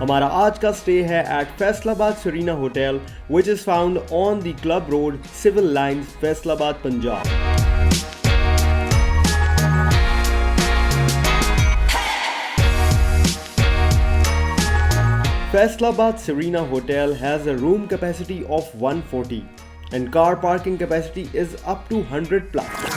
हमारा आज का स्टे है at Faisalabad Serena hotel which is found on the club road, civil lines, Faisalabad, Punjab. Faisalabad Serena Hotel has a room capacity of 140 and car parking capacity is up to 100 plus.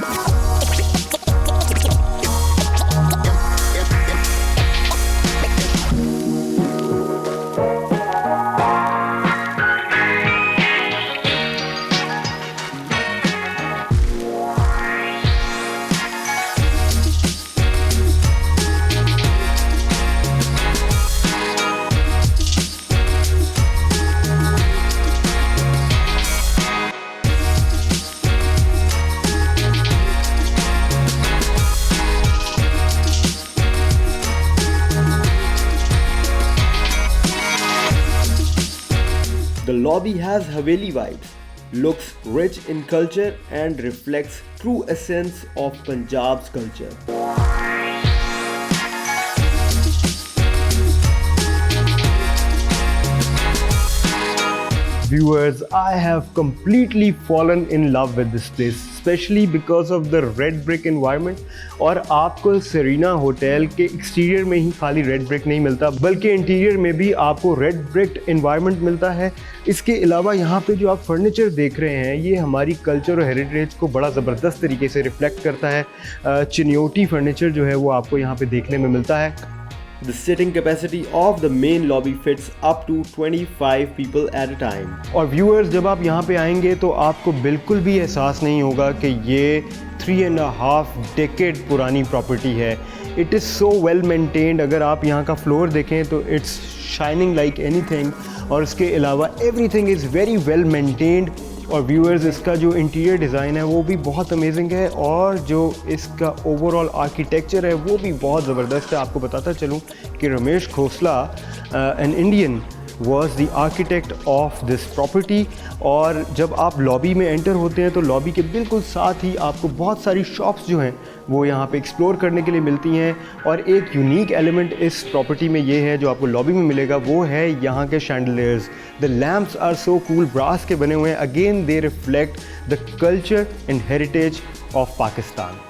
The lobby has Haveli vibes, looks rich in culture and reflects true essence of Punjab's culture. Viewers, I have completely fallen in love with this place, especially because of the red brick environment. और आपको Serena hotel के exterior में ही खाली red brick नहीं मिलता, बल्कि interior में भी आपको रेड ब्रिक एनवायरनमेंट मिलता है। इसके अलावा यहाँ पे जो आप फर्नीचर देख रहे हैं, ये हमारी कल्चर और हेरिटेज को बड़ा ज़बरदस्त तरीके से रिफ्लेक्ट करता है। चिन्योटी फर्नीचर जो है वो आपको यहाँ पे देखने में मिलता है। The sitting capacity of the main lobby fits up to 25 people at a time. और viewers, जब आप यहाँ पे आएंगे तो आपको बिल्कुल भी एहसास नहीं होगा कि ये 3.5 decade पुरानी प्रॉपर्टी है। It is so well maintained। अगर आप यहाँ का फ्लोर देखें तो it's shining like anything। और इसके अलावा everything is very well maintained। और व्यूअर्स, इसका जो इंटीरियर डिज़ाइन है वो भी बहुत अमेजिंग है और जो इसका ओवरऑल आर्किटेक्चर है वो भी बहुत ज़बरदस्त है। आपको बताता चलूँ कि Ramesh Khosla, an Indian, was the architect of this property। और जब आप लॉबी में एंटर होते हैं तो लॉबी के बिल्कुल साथ ही आपको बहुत सारी शॉप्स जो हैं वो यहाँ पे एक्सप्लोर करने के लिए मिलती हैं। और एक यूनिक एलिमेंट इस प्रॉपर्टी में ये है जो आपको लॉबी में मिलेगा, वो है यहाँ के chandeliers. The lamps are so cool, brass के बने हुए हैं। Again they reflect the culture and heritage of Pakistan.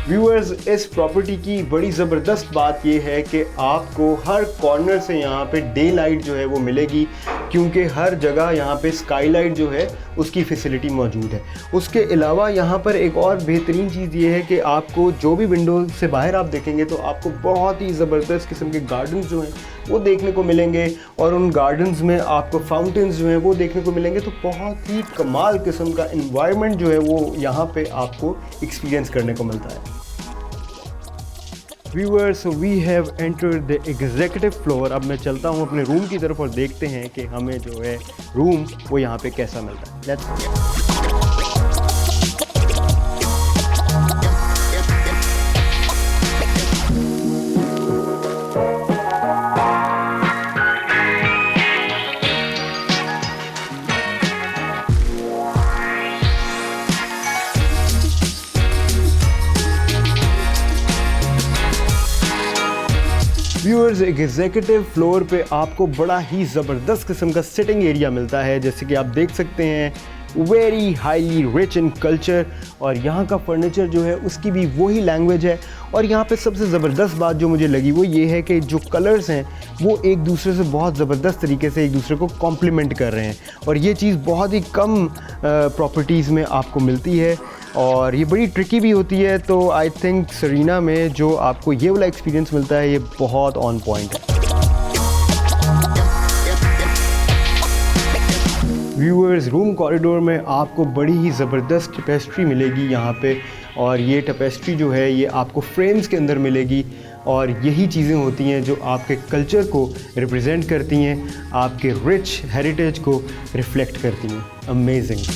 Viewers, इस प्रॉपर्टी की बड़ी ज़बरदस्त बात यह है कि आपको हर कॉर्नर से यहाँ पे डे लाइट जो है वो मिलेगी, क्योंकि हर जगह यहाँ पे स्काईलाइट जो है उसकी फैसिलिटी मौजूद है। उसके अलावा यहाँ पर एक और बेहतरीन चीज़ ये है कि आपको जो भी विंडो से बाहर आप देखेंगे तो आपको बहुत ही ज़बरदस्त किस्म के गार्डन्स जो हैं वो देखने को मिलेंगे। और उन गार्डन्स में आपको फाउंटेन्स जो हैं वो देखने को मिलेंगे। तो बहुत ही कमाल किस्म का इन्वायरमेंट जो है वो यहाँ पे आपको एक्सपीरियंस करने को मिलता है। Viewers, we have entered the executive floor. अब मैं चलता हूँ अपने रूम की तरफ और देखते हैं कि हमें जो है रूम वो यहाँ पे कैसा मिलता है। लेट्स व्यूअर्स, एग्जीक्यूटिव फ्लोर पे आपको बड़ा ही ज़बरदस्त किस्म का सिटिंग एरिया मिलता है, जैसे कि आप देख सकते हैं। Very highly rich in culture. और यहाँ का फर्नीचर जो है उसकी भी वही लैंग्वेज है। और यहाँ पे सबसे ज़बरदस्त बात जो मुझे लगी वो ये है कि जो कलर्स हैं वो एक दूसरे से बहुत ज़बरदस्त तरीके से एक दूसरे को कॉम्प्लीमेंट कर रहे हैं। और ये चीज़ बहुत ही कम प्रॉपर्टीज़ में आपको मिलती है और ये बड़ी ट्रिकी भी होती है। तो आई थिंक सरीना में जो आपको ये वाला एक्सपीरियंस मिलता है ये बहुत ऑन पॉइंट है। व्यूअर्स, रूम कॉरिडोर में आपको बड़ी ही ज़बरदस्त टेपेस्ट्री मिलेगी यहाँ पे। और ये टेपेस्ट्री जो है ये आपको फ्रेम्स के अंदर मिलेगी। और यही चीज़ें होती हैं जो आपके कल्चर को रिप्रेजेंट करती हैं, आपके रिच हेरिटेज को रिफ्लेक्ट करती हैं। Amazing.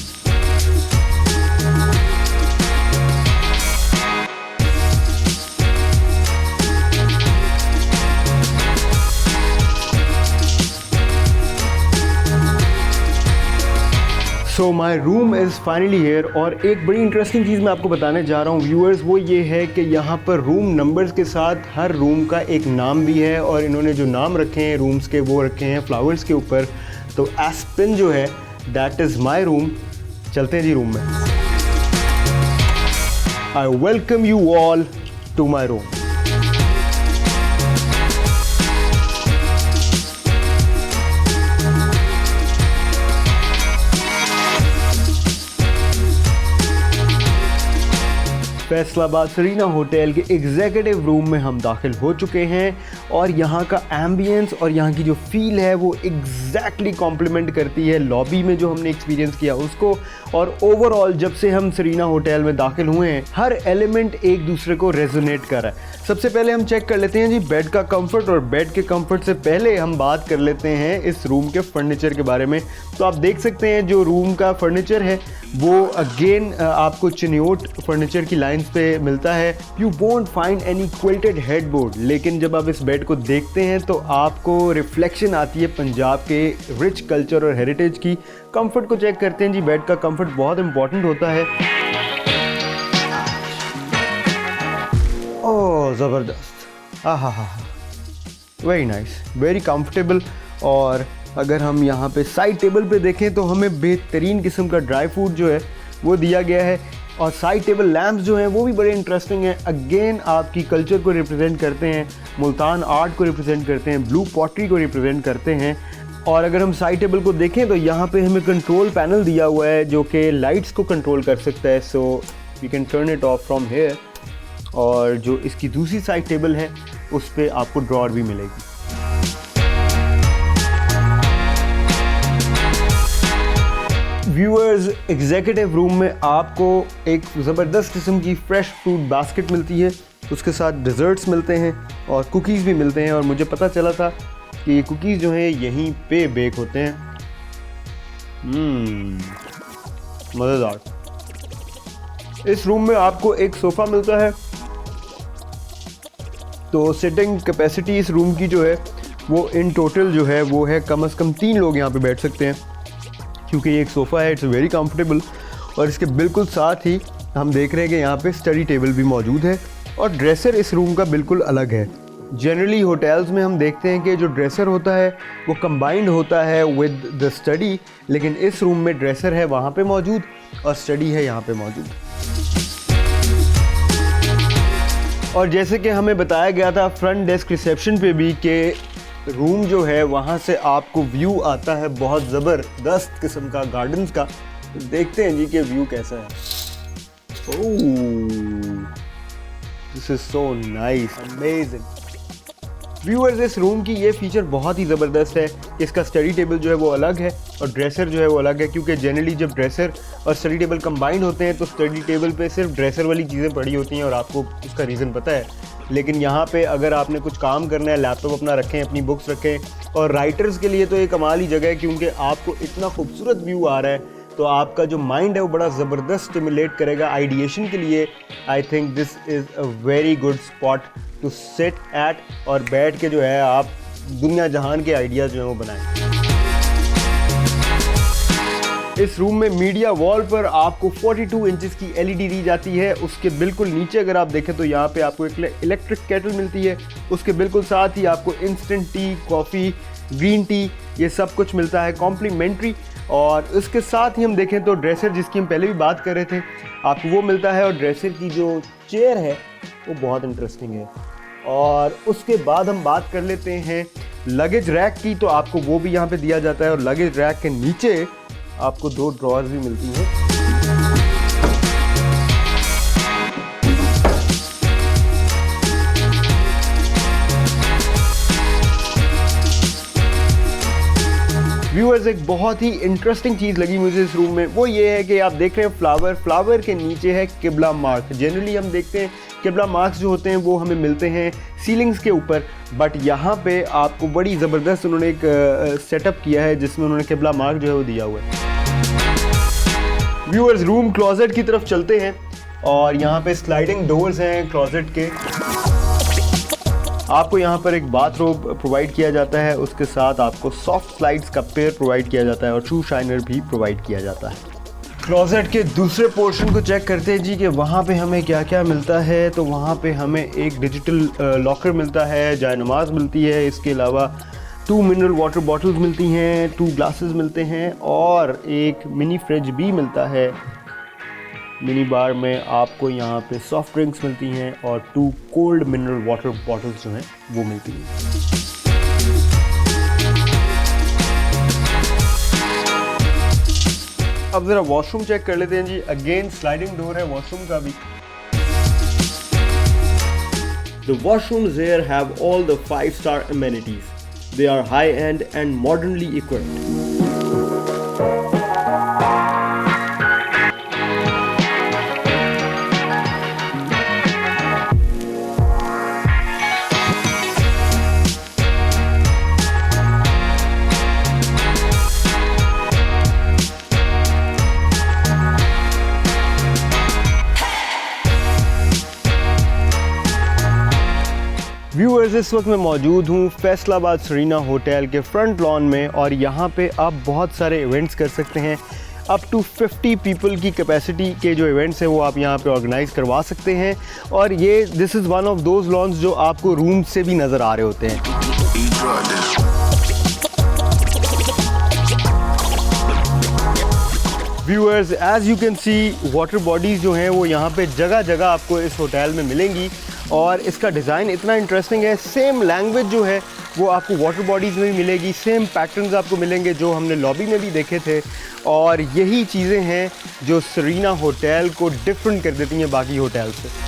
So my room is finally here. और एक बड़ी इंटरेस्टिंग चीज़ मैं आपको बताने जा रहा हूँ व्यूअर्स, वो ये है कि यहाँ पर रूम नंबर्स के साथ हर रूम का एक नाम भी है, और इन्होंने जो नाम रखे हैं रूम्स के वो रखे हैं फ्लावर्स के ऊपर। तो एस्पिन जो है दैट इज़ माई रूम। चलते हैं जी रूम में। I welcome you all to my room. Faisalabad Serena hotel के एग्जीक्यूटिव रूम में हम दाखिल हो चुके हैं, और यहाँ का एम्बियंस और यहाँ की जो फील है वो एग्जैक्टली कॉम्प्लीमेंट करती है लॉबी में जो हमने एक्सपीरियंस किया उसको। और ओवरऑल जब से हम सरीना होटल में दाखिल हुए हैं हर एलिमेंट एक दूसरे को रेजोनेट कर रहा है। सबसे पहले हम चेक कर लेते हैं जी बेड का कंफर्ट, और बेड के कंफर्ट से पहले हम बात कर लेते हैं इस रूम के फर्नीचर के बारे में। तो आप देख सकते हैं जो रूम का फर्नीचर है वो अगेन आपको चिनियोट फर्नीचर की लाइंस पे मिलता है। You won't find any quilted headboard, लेकिन जब आप इस बेड को देखते हैं तो आपको रिफ्लेक्शन आती है पंजाब के रिच कल्चर और हेरिटेज की। कंफर्ट को चेक करते हैं जी, बेड का कंफर्ट बहुत इंपॉर्टेंट होता है। ओह ज़बरदस्त, आहा हा, वेरी नाइस, वेरी कंफर्टेबल। और अगर हम यहाँ पे साइड टेबल पे देखें तो हमें बेहतरीन किस्म का ड्राई फ्रूट जो है वो दिया गया है, और साइड टेबल लैम्प्स जो हैं वो भी बड़े इंटरेस्टिंग हैं। अगेन आपकी कल्चर को रिप्रेजेंट करते हैं, मुल्तान आर्ट को रिप्रेजेंट करते हैं, ब्लू पॉटरी को रिप्रेजेंट करते हैं। और अगर हम साइड टेबल को देखें तो यहाँ पे हमें कंट्रोल पैनल दिया हुआ है जो कि लाइट्स को कंट्रोल कर सकता है, so we can turn it off from here. और जो इसकी दूसरी साइड टेबल है उस पर आपको ड्रॉअर भी मिलेगी। व्यूअर्स, एग्जीक्यूटिव रूम में आपको एक ज़बरदस्त किस्म की फ़्रेश फ्रूट बास्केट मिलती है, उसके साथ डिज़र्ट्स मिलते हैं और कुकीज़ भी मिलते हैं। और मुझे पता चला था कि ये कुकीज़ जो हैं यहीं पे बेक होते हैं। मज़ेदार। इस रूम में आपको एक सोफ़ा मिलता है, तो सिटिंग कैपेसिटी इस रूम की जो है वो इन टोटल जो है वो है कम से कम 3 लोग यहाँ पे बैठ सकते हैं, क्योंकि ये एक सोफ़ा है, इट्स वेरी कंफर्टेबल। और इसके बिल्कुल साथ ही हम देख रहे हैं कि यहाँ पे स्टडी टेबल भी मौजूद है, और ड्रेसर इस रूम का बिल्कुल अलग है। जनरली होटल्स में हम देखते हैं कि जो ड्रेसर होता है वो कंबाइंड होता है विद द स्टडी, लेकिन इस रूम में ड्रेसर है वहाँ पे मौजूद और स्टडी है यहाँ पे मौजूद। और जैसे कि हमें बताया गया था फ्रंट डेस्क रिसेप्शन पे भी कि रूम जो है वहाँ से आपको व्यू आता है बहुत ज़बरदस्त किस्म का गार्डन्स का। तो देखते हैं जी कि व्यू कैसा है। Oh, this is so nice, amazing. Viewers, इस रूम की ये फीचर बहुत ही ज़बरदस्त है। इसका स्टडी टेबल जो है वो अलग है और ड्रेसर जो है वो अलग है, क्योंकि जनरली जब ड्रेसर और स्टडी टेबल कंबाइंड होते हैं तो स्टडी टेबल पे सिर्फ ड्रेसर वाली चीज़ें पड़ी होती हैं, और आपको उसका रीज़न पता है। लेकिन यहाँ पे अगर आपने कुछ काम करना है, लैपटॉप अपना रखें, अपनी बुक्स रखें, और राइटर्स के लिए तो ये कमाल ही जगह है, क्योंकि आपको इतना खूबसूरत व्यू आ रहा है तो आपका जो माइंड है वो बड़ा ज़बरदस्त स्टिमुलेट करेगा आइडिएशन के लिए। I think this is a very good spot to sit at, और बैठ के जो है आप दुनिया जहान के आइडियाज़ जो हैं वो बनाएं। इस रूम में मीडिया वॉल पर आपको 42 इंचेस की एलईडी दी जाती है। उसके बिल्कुल नीचे अगर आप देखें तो यहाँ पे आपको एक इलेक्ट्रिक केटल मिलती है, उसके बिल्कुल साथ ही आपको instant T, coffee, green tea, ये सब कुछ मिलता है कॉम्प्लीमेंट्री। और उसके साथ ही हम देखें तो ड्रेसर, जिसकी हम पहले भी बात कर रहे थे, आपको वो मिलता है। और ड्रेसर की जो चेयर है वो बहुत इंटरेस्टिंग है। और उसके बाद हम बात कर लेते हैं लगेज रैक की, तो आपको वो भी यहाँ पे दिया जाता है। और लगेज रैक के नीचे आपको 2 ड्रॉर्स भी मिलती हैं। व्यूअर्स, एक बहुत ही इंटरेस्टिंग चीज़ लगी मुझे इस रूम में, वो ये है कि आप देख रहे हैं फ्लावर के नीचे है किबला मार्क। जनरली हम देखते हैं किबला मार्क्स जो होते हैं वो हमें मिलते हैं सीलिंग्स के ऊपर, बट यहाँ पे आपको बड़ी ज़बरदस्त उन्होंने एक सेटअप किया है जिसमें उन्होंने किबला मार्क जो है वो दिया हुआ है। व्यूअर्स, रूम क्लोजेट की तरफ चलते हैं, और यहाँ पे स्लाइडिंग डोर्स हैं क्लोजेट के। आपको यहाँ पर एक बाथरोब प्रोवाइड किया जाता है, उसके साथ आपको सॉफ्ट स्लाइड्स का पेयर प्रोवाइड किया जाता है और शू शाइनर भी प्रोवाइड किया जाता है। क्लोजेट के दूसरे पोर्शन को चेक करते हैं जी कि वहाँ पे हमें क्या क्या मिलता है। तो वहाँ पे हमें एक डिजिटल लॉकर मिलता है, जाय नमाज मिलती है, इसके अलावा 2 मिनरल वाटर बॉटल्स मिलती हैं, 2 ग्लासेस मिलते हैं और एक मिनी फ्रिज भी मिलता है। मिनी बार में आपको यहाँ पे सॉफ्ट ड्रिंक्स मिलती हैं और 2 कोल्ड मिनरल वाटर बॉटल्स जो हैं वो मिलती हैं। अब ज़रा वॉशरूम चेक कर लेते हैं जी। अगेन स्लाइडिंग डोर है वॉशरूम का भी। The washrooms here have all the 5-star amenities. They are high-end and modernly equipped. Viewers, इस वक्त मैं मौजूद हूँ फैसलाबाद सरीना होटल के फ्रंट लॉन में और यहाँ पे आप बहुत सारे इवेंट्स कर सकते हैं। अप टू 50 पीपल की कैपेसिटी के जो इवेंट्स हैं वो आप यहाँ पे ऑर्गेनाइज़ करवा सकते हैं और ये this is one of those lawns जो आपको रूम से भी नज़र आ रहे होते हैं। Viewers, as you can see water bodies जो हैं वो यहाँ पे जगह जगह आपको इस होटल में मिलेंगी और इसका डिज़ाइन इतना इंटरेस्टिंग है। सेम लैंग्वेज जो है वो आपको वाटर बॉडीज़ में भी मिलेगी, सेम पैटर्न्स आपको मिलेंगे जो हमने लॉबी में भी देखे थे और यही चीज़ें हैं जो सरीना होटल को डिफरेंट कर देती हैं बाकी होटल से।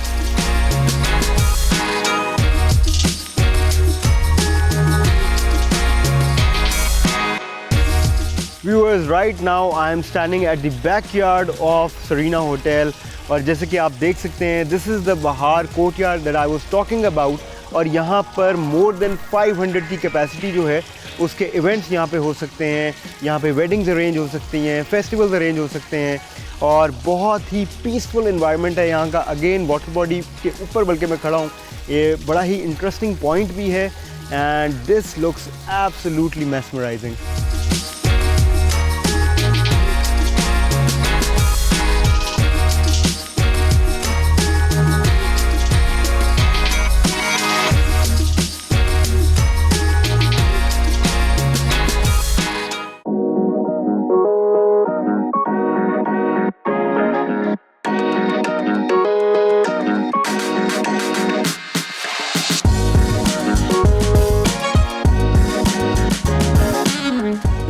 Viewers, right now I am standing at the backyard of Serena Hotel और जैसे कि आप देख सकते हैं this is the Bahar courtyard that I was talking about और यहाँ पर more than 500 की कैपेसिटी जो है उसके इवेंट्स यहाँ पे हो सकते हैं। यहाँ पे वेडिंग्स अरेंज हो सकती हैं, फेस्टिवल्स अरेंज हो सकते हैं और बहुत ही पीसफुल इन्वायरमेंट है यहाँ का। अगेन वाटर बॉडी के ऊपर बल्कि मैं खड़ा हूँ, ये बड़ा ही इंटरेस्टिंग पॉइंट भी है and this looks absolutely mesmerising.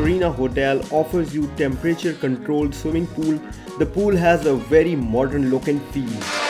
Serena Hotel offers you temperature controlled swimming pool. The pool has a very modern look and feel.